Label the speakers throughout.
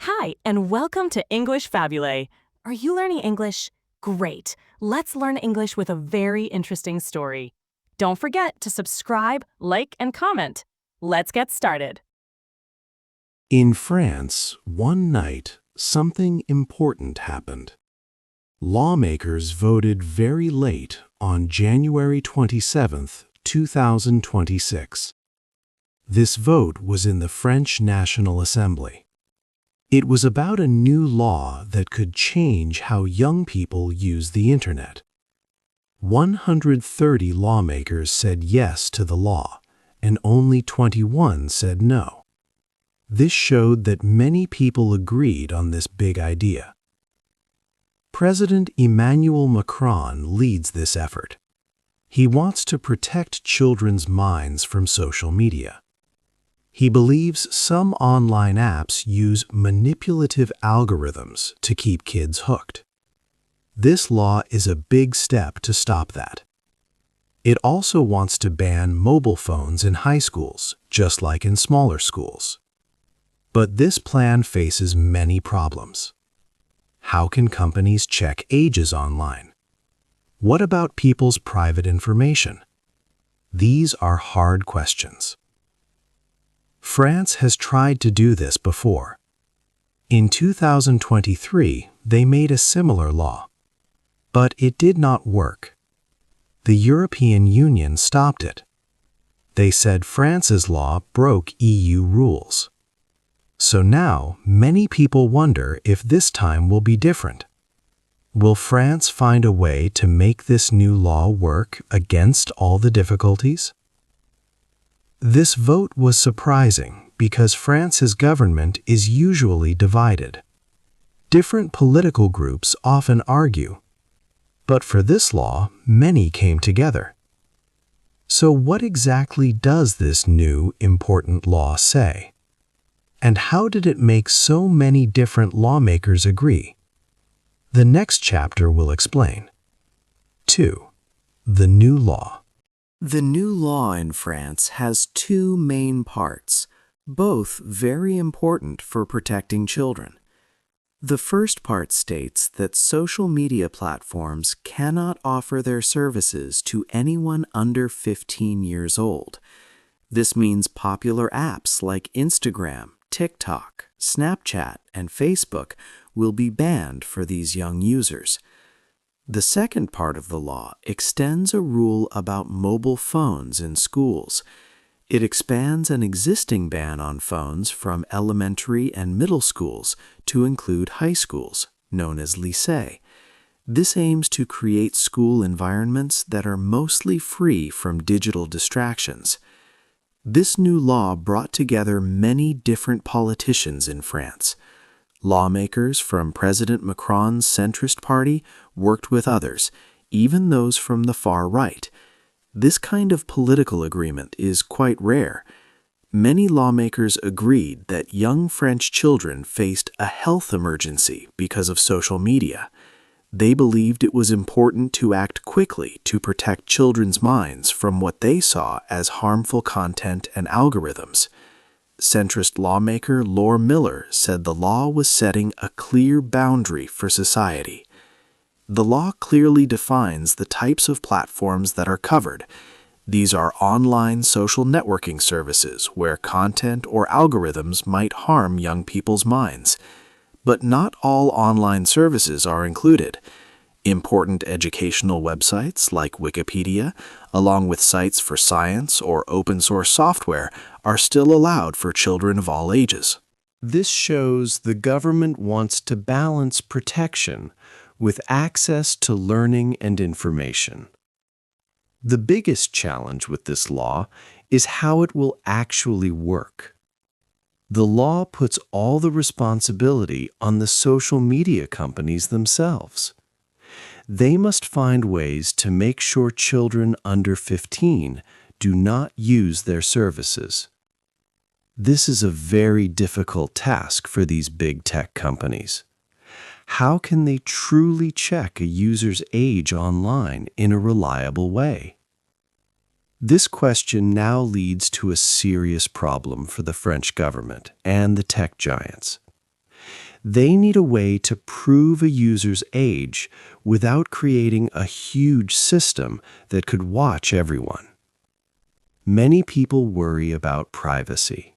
Speaker 1: Hi, and welcome to English-Fabule. Are you learning English? Great. Let's learn English with a very interesting story. Don't forget to subscribe, like, and comment. Let's get started.
Speaker 2: In France, one night, something important happened. Lawmakers voted very late on January 27, 2026. This vote was in the French National Assembly. It was about a new law that could change how young people use the internet. 130 lawmakers said yes to the law, and only 21 said no. This showed that many people agreed on this big idea. President Emmanuel Macron leads this effort. He wants to protect children's minds from social media. He believes some online apps use manipulative algorithms to keep kids hooked. This law is a big step to stop that. It also wants to ban mobile phones in high schools, just like in smaller schools. But this plan faces many problems. How can companies check ages online? What about people's private information? These are hard questions. France has tried to do this before. In 2023, they made a similar law. But it did not work. The European Union stopped it. They said France's law broke EU rules. So now, many people wonder if this time will be different. Will France find a way to make this new law work against all the difficulties? This vote was surprising because France's government is usually divided. Different political groups often argue. But for this law, many came together. So what exactly does this new, important law say? And how did it make so many different lawmakers agree? The next chapter will explain. 2. The new law.
Speaker 3: The new law in France has two main parts, both very important for protecting children. The first part states that social media platforms cannot offer their services to anyone under 15 years old. This means popular apps like Instagram, TikTok, Snapchat, and Facebook will be banned for these young users. The second part of the law extends a rule about mobile phones in schools. It expands an existing ban on phones from elementary and middle schools to include high schools, known as lycée. This aims to create school environments that are mostly free from digital distractions. This new law brought together many different politicians in France. Lawmakers from President Macron's centrist party worked with others, even those from the far right. This kind of political agreement is quite rare. Many lawmakers agreed that young French children faced a health emergency because of social media. They believed it was important to act quickly to protect children's minds from what they saw as harmful content and algorithms. Centrist lawmaker Laure Miller said the law was setting a clear boundary for society. The law clearly defines the types of platforms that are covered. These are online social networking services where content or algorithms might harm young people's minds. But not all online services are included. Important educational websites like Wikipedia, along with sites for science or open-source software, are still allowed for children of all ages.
Speaker 2: This shows the government wants to balance protection with access to learning and information. The biggest challenge with this law is how it will actually work. The law puts all the responsibility on the social media companies themselves. They must find ways to make sure children under 15 do not use their services. This is a very difficult task for these big tech companies. How can they truly check a user's age online in a reliable way? This question now leads to a serious problem for the French government and the tech giants. They need a way to prove a user's age without creating a huge system that could watch everyone. Many people worry about privacy.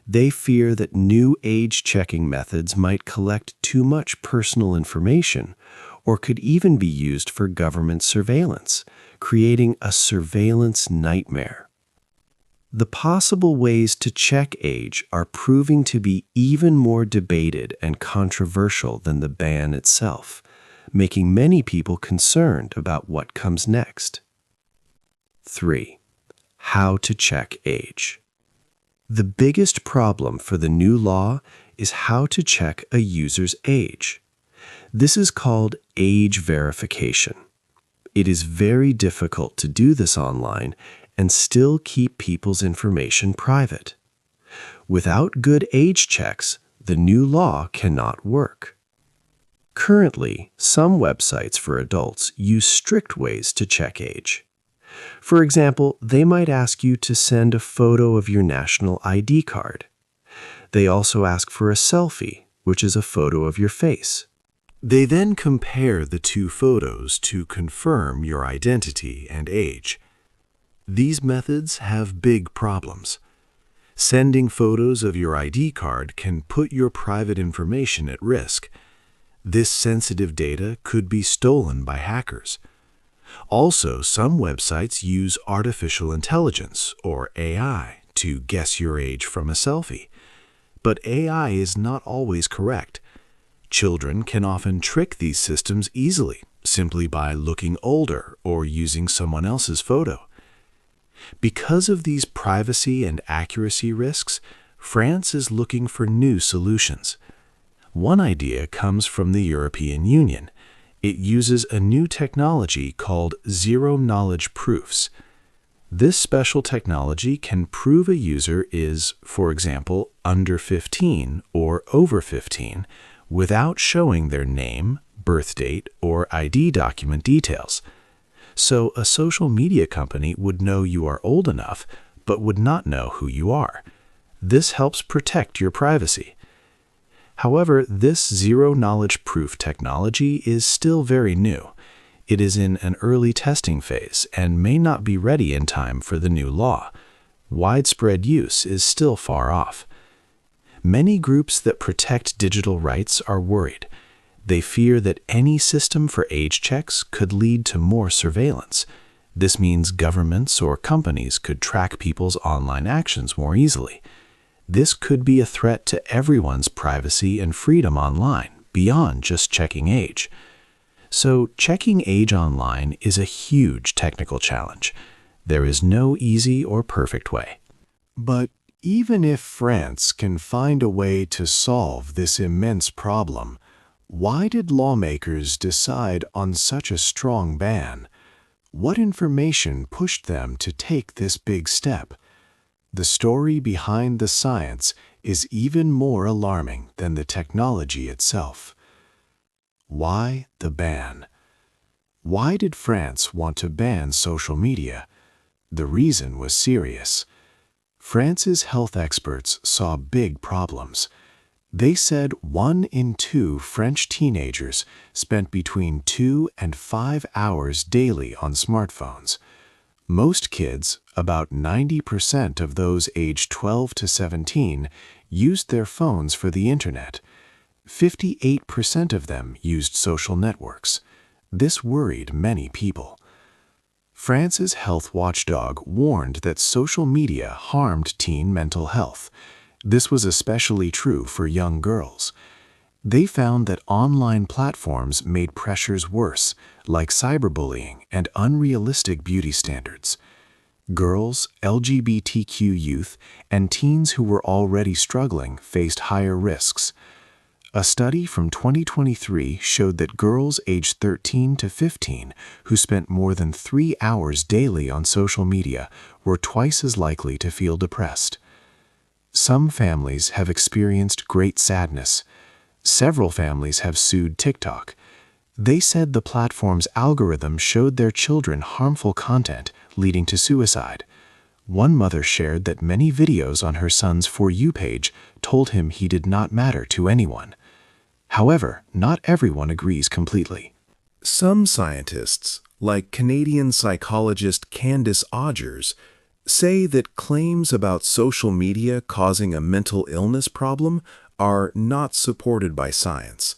Speaker 2: They fear that new age-checking methods might collect too much personal information or could even be used for government surveillance, creating a surveillance nightmare. The possible ways to check age are proving to be even more debated and controversial than the ban itself, making many people concerned about what comes next. 3. How to check age. The biggest problem for the new law is how to check a user's age. This is called age verification. It is very difficult to do this online and still keep people's information private. Without good age checks, the new law cannot work. Currently, some websites for adults use strict ways to check age. For example, they might ask you to send a photo of your national ID card. They also ask for a selfie, which is a photo of your face. They then compare the two photos to confirm your identity and age. These methods have big problems. Sending photos of your ID card can put your private information at risk. This sensitive data could be stolen by hackers. Also, some websites use artificial intelligence, or AI, to guess your age from a selfie. But AI is not always correct. Children can often trick these systems easily, simply by looking older or using someone else's photo. Because of these privacy and accuracy risks, France is looking for new solutions. One idea comes from the European Union. It uses a new technology called zero-knowledge proofs. This special technology can prove a user is, for example, under 15 or over 15, without showing their name, birth date, or ID document details. So a social media company would know you are old enough, but would not know who you are. This helps protect your privacy. However, this zero-knowledge proof technology is still very new. It is in an early testing phase and may not be ready in time for the new law. Widespread use is still far off. Many groups that protect digital rights are worried. They fear that any system for age checks could lead to more surveillance. This means governments or companies could track people's online actions more easily. This could be a threat to everyone's privacy and freedom online, beyond just checking age. So, checking age online is a huge technical challenge. There is no easy or perfect way. But even if France can find a way to solve this immense problem, why did lawmakers decide on such a strong ban? What information pushed them to take this big step? The story behind the science is even more alarming than the technology itself. Why the ban? Why did France want to ban social media? The reason was serious. France's health experts saw big problems. They said 1 in 2 French teenagers spent between 2 and 5 hours daily on smartphones. Most kids, about 90% of those aged 12 to 17, used their phones for the internet. 58% of them used social networks. This worried many people. France's health watchdog warned that social media harmed teen mental health. This was especially true for young girls. They found that online platforms made pressures worse, like cyberbullying and unrealistic beauty standards. Girls, LGBTQ youth, and teens who were already struggling faced higher risks. A study from 2023 showed that girls aged 13 to 15 who spent more than 3 hours daily on social media were twice as likely to feel depressed. Some families have experienced great sadness. Several families have sued TikTok. They said the platform's algorithm showed their children harmful content, leading to suicide. One mother shared that many videos on her son's For You page told him he did not matter to anyone.
Speaker 4: However, not everyone agrees completely.
Speaker 2: Some scientists, like Canadian psychologist Candace Odgers, say that claims about social media causing a mental illness problem are not supported by science.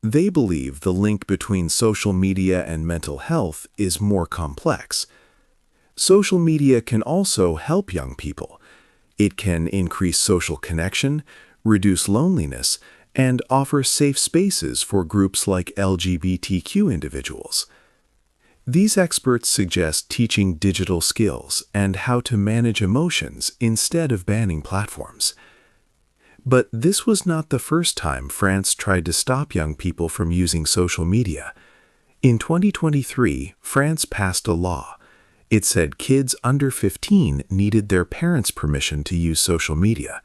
Speaker 2: They believe the link between social media and mental health is more complex. Social media can also help young people. It can increase social connection, reduce loneliness, and offer safe spaces for groups like LGBTQ individuals. These experts suggest teaching digital skills and how to manage emotions instead of banning platforms. But this was not the first time France tried to stop young people from using social media. In 2023, France passed a law. It said kids under 15 needed their parents' permission to use social media.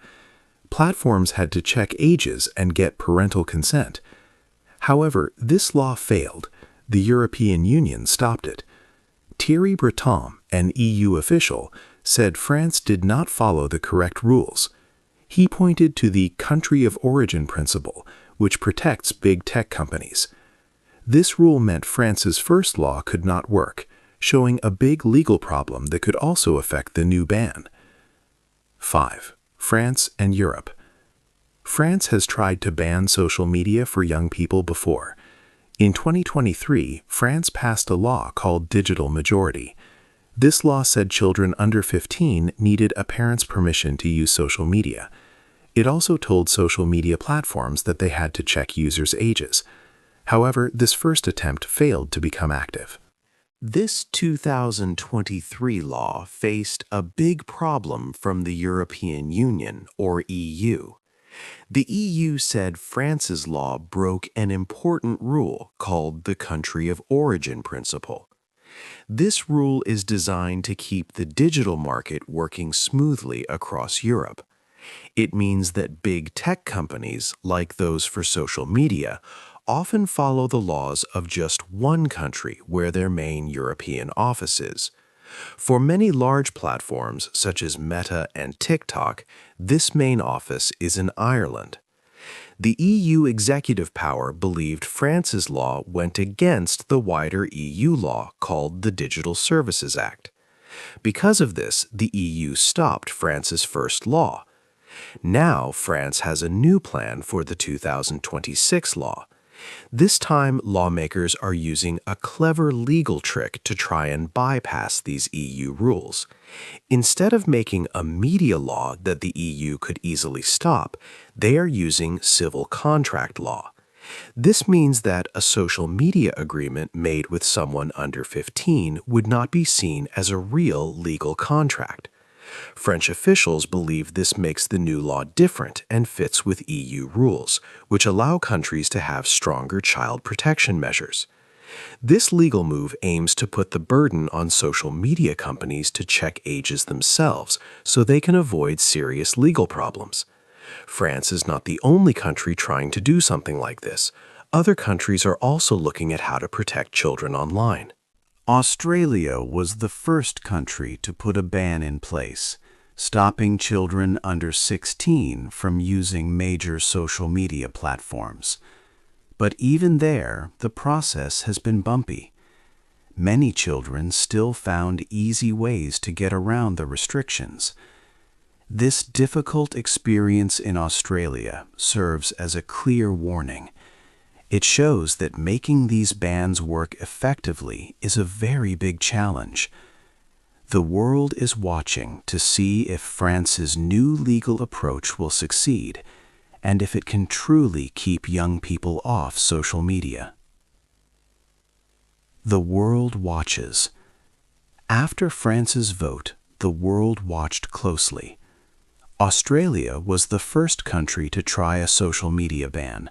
Speaker 2: Platforms had to check ages and get parental consent. However, this law failed. The European Union stopped it. Thierry Breton, an EU official, said France did not follow the correct rules. He pointed to the country of origin principle, which protects big tech companies. This rule meant France's first law could not work, showing a big legal problem that could also affect the new ban. 5. France and Europe. France has tried to ban social media for young people before. In 2023, France passed a law called Digital Majority. This law said children under 15 needed a parent's permission to use social media. It also told social media platforms that they had to check users' ages. However, this first attempt failed to become active.
Speaker 3: This 2023 law faced a big problem from the European Union, or EU. The EU said France's law broke an important rule called the country of origin principle. This rule is designed to keep the digital market working smoothly across Europe. It means that big tech companies, like those for social media, often follow the laws of just one country where their main European office is. For many large platforms, such as Meta and TikTok, this main office is in Ireland. The EU executive power believed France's law went against the wider EU law called the Digital Services Act. Because of this, the EU stopped France's first law. Now, France has a new plan for the 2026 law. This time, lawmakers are using a clever legal trick to try and bypass these EU rules. Instead of making a media law that the EU could easily stop, they are using civil contract law. This means that a social media agreement made with someone under 15 would not be seen as a real legal contract. French officials believe this makes the new law different and fits with EU rules, which allow countries to have stronger child protection measures. This legal move aims to put the burden on social media companies to check ages themselves so they can avoid serious legal problems. France is not the only country trying to do something like this. Other countries are also looking at how to protect children online.
Speaker 5: Australia was the first country to put a ban in place, stopping children under 16 from using major social media platforms. But even there, the process has been bumpy. Many children still found easy ways to get around the restrictions. This difficult experience in Australia serves as a clear warning. It shows that making these bans work effectively is a very big challenge. The world is watching to see if France's new legal approach will succeed, and if it can truly keep young people off social media. The world watches. After France's vote, the world watched closely. Australia was the first country to try a social media ban.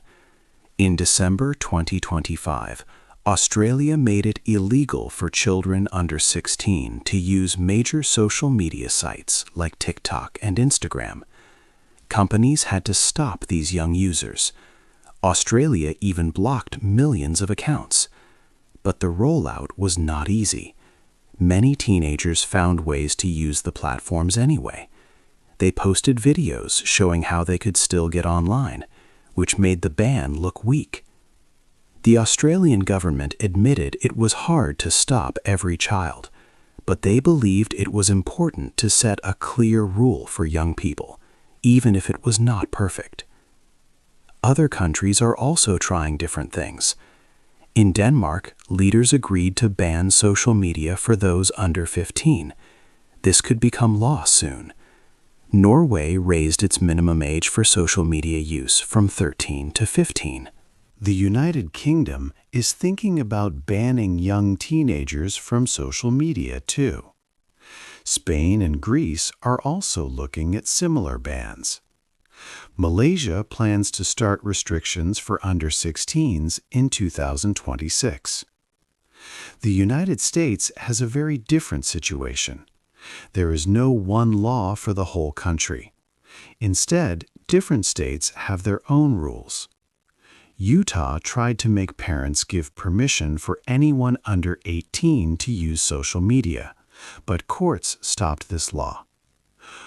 Speaker 5: In December 2025, Australia made it illegal for children under 16 to use major social media sites like TikTok and Instagram. Companies had to stop these young users. Australia even blocked millions of accounts. But the rollout was not easy. Many teenagers found ways to use the platforms anyway. They posted videos showing how they could still get online, which made the ban look weak. The Australian government admitted it was hard to stop every child, but they believed it was important to set a clear rule for young people, even if it was not perfect. Other countries are also trying different things. In Denmark, leaders agreed to ban social media for those under 15. This could become law soon. Norway raised its minimum age for social media use from 13 to 15.
Speaker 2: The United Kingdom is thinking about banning young teenagers from social media too. Spain and Greece are also looking at similar bans. Malaysia plans to start restrictions for under 16s in 2026. The United States has a very different situation. There is no one law for the whole country. Instead, different states have their own rules. Utah tried to make parents give permission for anyone under 18 to use social media, but courts stopped this law.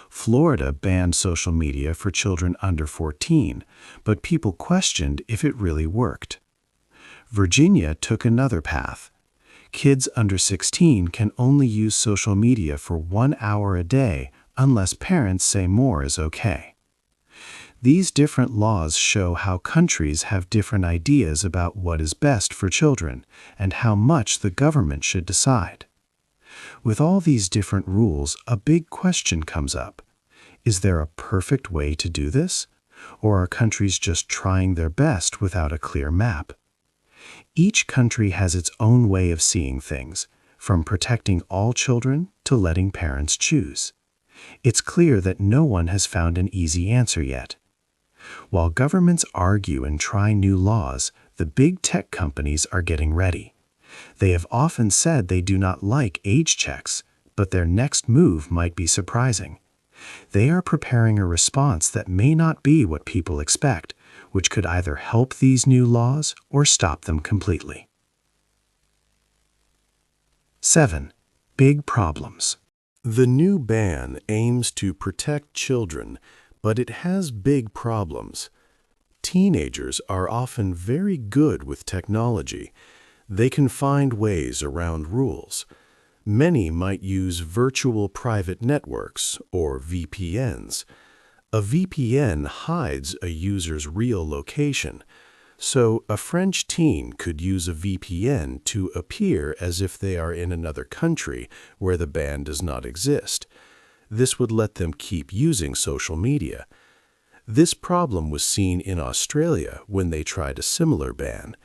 Speaker 2: Florida banned social media for children under 14, but people questioned if it really worked. Virginia took another path. Kids under 16 can only use social media for 1 hour a day unless parents say more is okay. These different laws show how countries have different ideas about what is best for children and how much the government should decide. With all these different rules, a big question comes up. Is there a perfect way to do this? Or are countries just trying their best without a clear map? Each country has its own way of seeing things, from protecting all children to letting parents choose. It's clear that no one has found an easy answer yet. While governments argue and try new laws, the big tech companies are getting ready. They have often said they do not like age checks, but their next move might be surprising. They are preparing a response that may not be what people expect, which could either help these new laws or stop them completely. 7. Big problems.
Speaker 6: The new ban aims to protect children, but it has big problems. Teenagers are often very good with technology. They can find ways around rules. Many might use virtual private networks, or VPNs. A VPN hides a user's real location, so a French teen could use a VPN to appear as if they are in another country where the ban does not exist. This would let them keep using social media. This problem was seen in Australia when they tried a similar ban.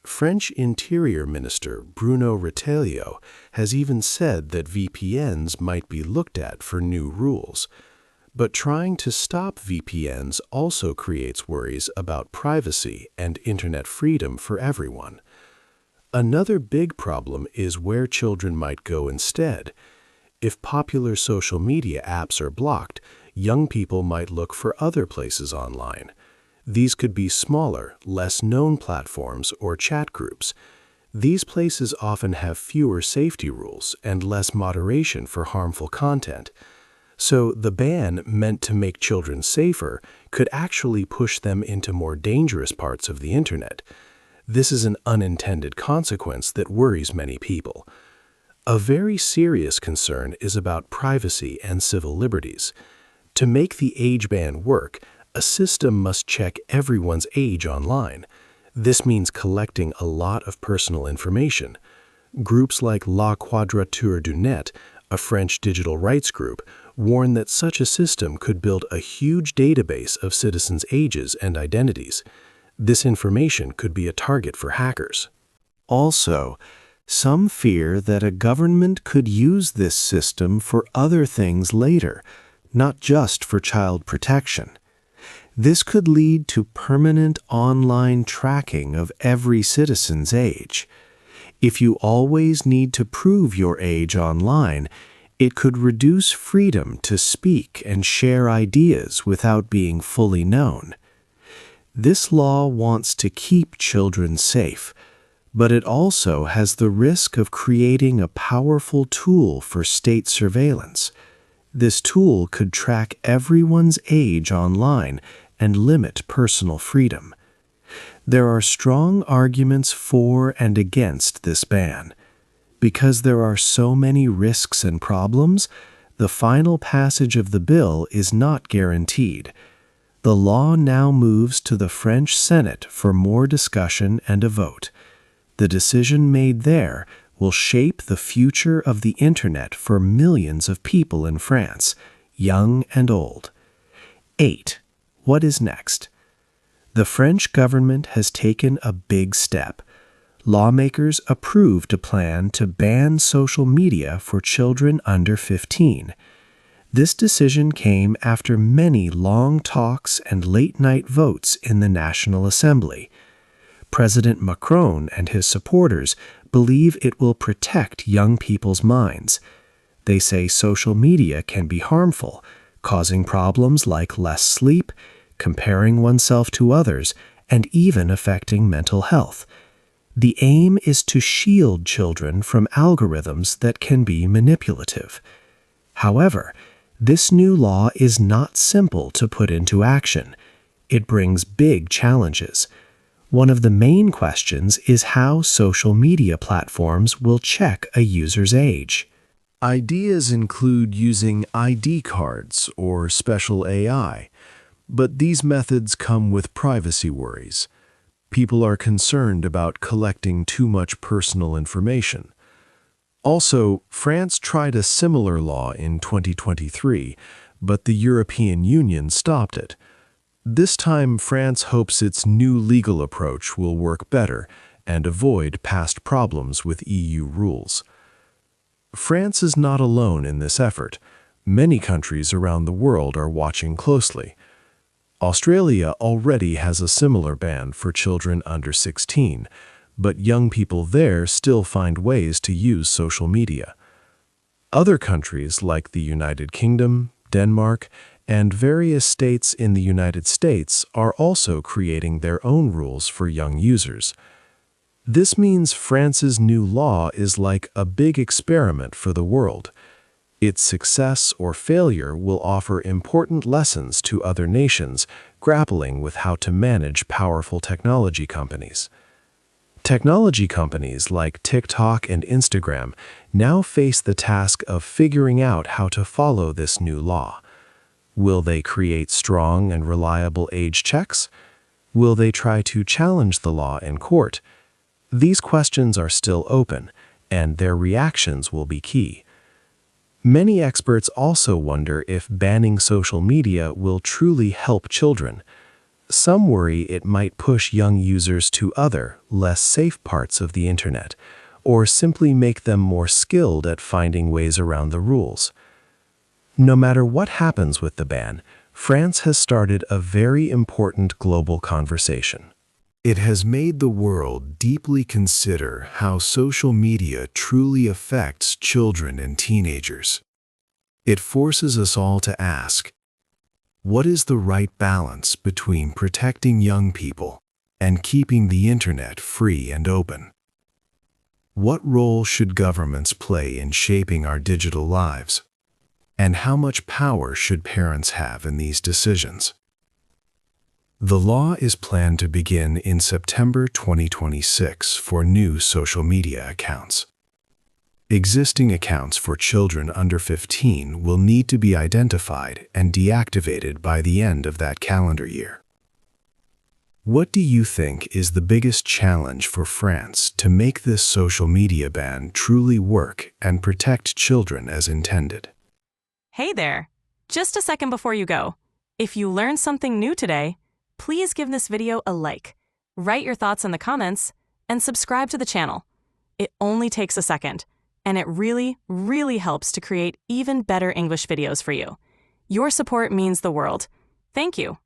Speaker 6: French Interior Minister Bruno Retailleau has even said that VPNs might be looked at for new rules. But trying to stop VPNs also creates worries about privacy and internet freedom for everyone. Another big problem is where children might go instead. If popular social media apps are blocked, young people might look for other places online. These could be smaller, less-known platforms or chat groups. These places often have fewer safety rules and less moderation for harmful content. So the ban, meant to make children safer, could actually push them into more dangerous parts of the internet. This is an unintended consequence that worries many people. A very serious concern is about privacy and civil liberties. To make the age ban work, a system must check everyone's age online. This means collecting a lot of personal information. Groups like La Quadrature du Net, a French digital rights group, warn that such a system could build a huge database of citizens' ages and identities. This information could be a target for hackers.
Speaker 3: Also, some fear that a government could use this system for other things later, not just for child protection. This could lead to permanent online tracking of every citizen's age. If you always need to prove your age online, it could reduce freedom to speak and share ideas without being fully known. This law wants to keep children safe, but it also has the risk of creating a powerful tool for state surveillance. This tool could track everyone's age online and limit personal freedom. There are strong arguments for and against this ban. Because there are so many risks and problems, the final passage of the bill is not guaranteed. The law now moves to the French Senate for more discussion and a vote. The decision made there will shape the future of the Internet for millions of people in France, young and old. 8. What is next? The French government has taken a big step. Lawmakers approved a plan to ban social media for children under 15. This decision came after many long talks and late-night votes in the National Assembly. President Macron and his supporters believe it will protect young people's minds. They say social media can be harmful, causing problems like less sleep, comparing oneself to others, and even affecting mental health. The aim is to shield children from algorithms that can be manipulative. However, this new law is not simple to put into action. It brings big challenges. One of the main questions is how social media platforms will check a user's age.
Speaker 5: Ideas include using ID cards or special AI, but these methods come with privacy worries. People are concerned about collecting too much personal information. Also, France tried a similar law in 2023, but the European Union stopped it. This time, France hopes its new legal approach will work better and avoid past problems with EU rules. France is not alone in this effort. Many countries around the world are watching closely. Australia already has a similar ban for children under 16, but young people there still find ways to use social media. Other countries like the United Kingdom, Denmark, and various states in the United States are also creating their own rules for young users. This means France's new law is like a big experiment for the world. Its success or failure will offer important lessons to other nations grappling with how to manage powerful technology companies. Technology companies like TikTok and Instagram now face the task of figuring out how to follow this new law. Will they create strong and reliable age checks? Will they try to challenge the law in court? These questions are still open, and their reactions will be key. Many experts also wonder if banning social media will truly help children. Some worry it might push young users to other, less safe parts of the Internet, or simply make them more skilled at finding ways around the rules. No matter what happens with the ban, France has started a very important global conversation.
Speaker 6: It has made the world deeply consider how social media truly affects children and teenagers. It forces us all to ask, what is the right balance between protecting young people and keeping the Internet free and open? What role should governments play in shaping our digital lives? And how much power should parents have in these decisions? The law is planned to begin in September 2026 for new social media accounts. Existing accounts for children under 15 will need to be identified and deactivated by the end of that calendar year. What do you think is the biggest challenge for France to make this social media ban truly work and protect children as intended?
Speaker 1: Hey there! Just a second before you go. If you learned something new today, please give this video a like, write your thoughts in the comments, and subscribe to the channel. It only takes a second, and it really, really helps to create even better English videos for you. Your support means the world. Thank you.